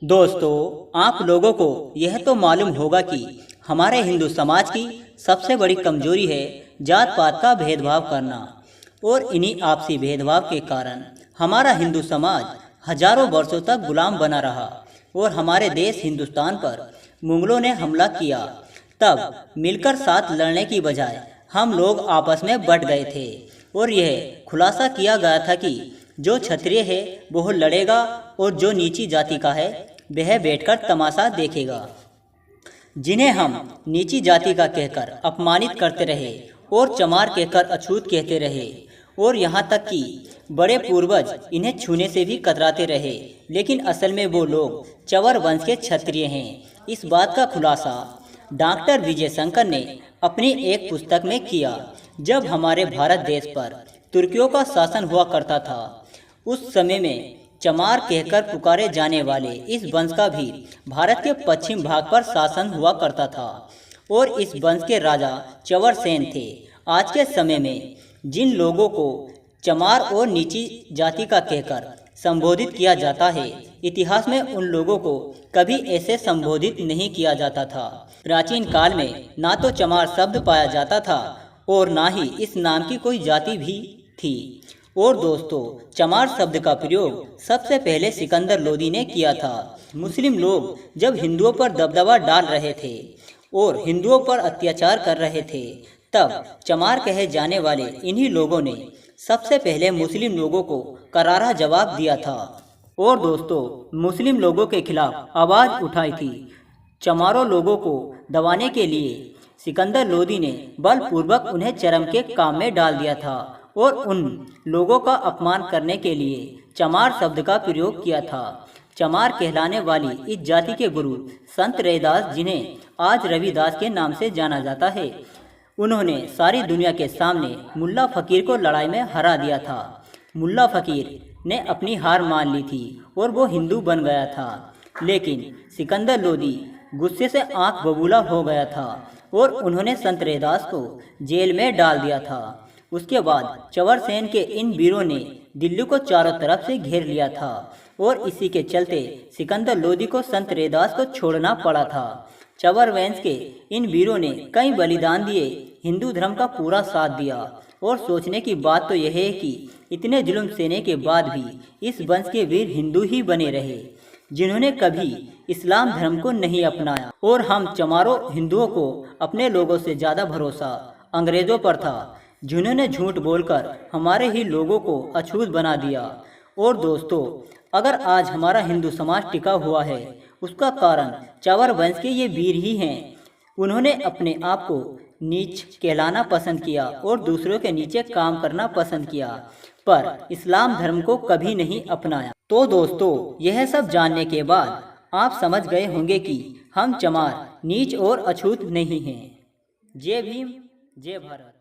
दोस्तों, आप लोगों को यह तो मालूम होगा कि हमारे हिंदू समाज की सबसे बड़ी कमजोरी है जात पात का भेदभाव करना। और इन्हीं आपसी भेदभाव के कारण हमारा हिंदू समाज हजारों वर्षों तक गुलाम बना रहा और हमारे देश हिंदुस्तान पर मुगलों ने हमला किया। तब मिलकर साथ लड़ने की बजाय हम लोग आपस में बट गए थे और यह खुलासा किया गया था कि जो क्षत्रिय है वह लड़ेगा और जो नीची जाति का है वह बैठकर तमाशा देखेगा। जिन्हें हम नीची जाति का कहकर अपमानित करते रहे और चमार कहकर अछूत कहते रहे और यहाँ तक कि बड़े पूर्वज इन्हें छूने से भी कतराते रहे, लेकिन असल में वो लोग चवर वंश के क्षत्रिय हैं। इस बात का खुलासा डॉक्टर विजय शंकर ने अपनी एक पुस्तक में किया। जब हमारे भारत देश पर तुर्कियों का शासन हुआ करता था, उस समय में चमार कहकर पुकारे जाने वाले इस वंश का भी भारत के पश्चिम भाग पर शासन हुआ करता था और इस वंश के राजा चवर सेन थे। आज के समय में जिन लोगों को चमार और नीची जाति का कहकर संबोधित किया जाता है, इतिहास में उन लोगों को कभी ऐसे संबोधित नहीं किया जाता था। प्राचीन काल में ना तो चमार शब्द पाया जाता था और ना ही इस नाम की कोई जाति भी थी। और दोस्तों, चमार शब्द का प्रयोग सबसे पहले सिकंदर लोदी ने किया था। मुस्लिम लोग जब हिंदुओं पर दबदबा डाल रहे थे और हिंदुओं पर अत्याचार कर रहे थे, तब चमार कहे जाने वाले इन्हीं लोगों ने सबसे पहले मुस्लिम लोगों को करारा जवाब दिया था और दोस्तों, मुस्लिम लोगों के खिलाफ आवाज उठाई थी। चमारों लोगों को दबाने के लिए सिकंदर लोदी ने बलपूर्वक उन्हें चरम के काम में डाल दिया था और उन लोगों का अपमान करने के लिए चमार शब्द का प्रयोग किया था। चमार कहलाने वाली इस जाति के गुरु संत रैदास, जिन्हें आज रविदास के नाम से जाना जाता है, उन्होंने सारी दुनिया के सामने मुल्ला फकीर को लड़ाई में हरा दिया था। मुल्ला फकीर ने अपनी हार मान ली थी और वो हिंदू बन गया था, लेकिन सिकंदर लोदी गुस्से से आंख बबूला हो गया था और उन्होंने संत रैदास को जेल में डाल दिया था। उसके बाद चवर सेन के इन वीरों ने दिल्ली को चारों तरफ से घेर लिया था और इसी के चलते सिकंदर लोदी को संत रैदास को छोड़ना पड़ा था। चवर वंश के इन वीरों ने कई बलिदान दिए, हिंदू धर्म का पूरा साथ दिया। और सोचने की बात तो यह है कि इतने जुल्म सहने के बाद भी इस वंश के वीर हिंदू ही बने रहे, जिन्होंने कभी इस्लाम धर्म को नहीं अपनाया। और हम चमारों हिंदुओं को अपने लोगों से ज़्यादा भरोसा अंग्रेज़ों पर था, जिन्होंने झूठ बोलकर हमारे ही लोगों को अछूत बना दिया। और दोस्तों, अगर आज हमारा हिंदू समाज टिका हुआ है, उसका कारण चवर वंश के ये वीर ही हैं। उन्होंने अपने आप को नीच कहलाना पसंद किया और दूसरों के नीचे काम करना पसंद किया, पर इस्लाम धर्म को कभी नहीं अपनाया। तो दोस्तों, यह सब जानने के बाद आप समझ गए होंगे कि हम चमार नीच और अछूत नहीं हैं। जय भीम, जय भारत।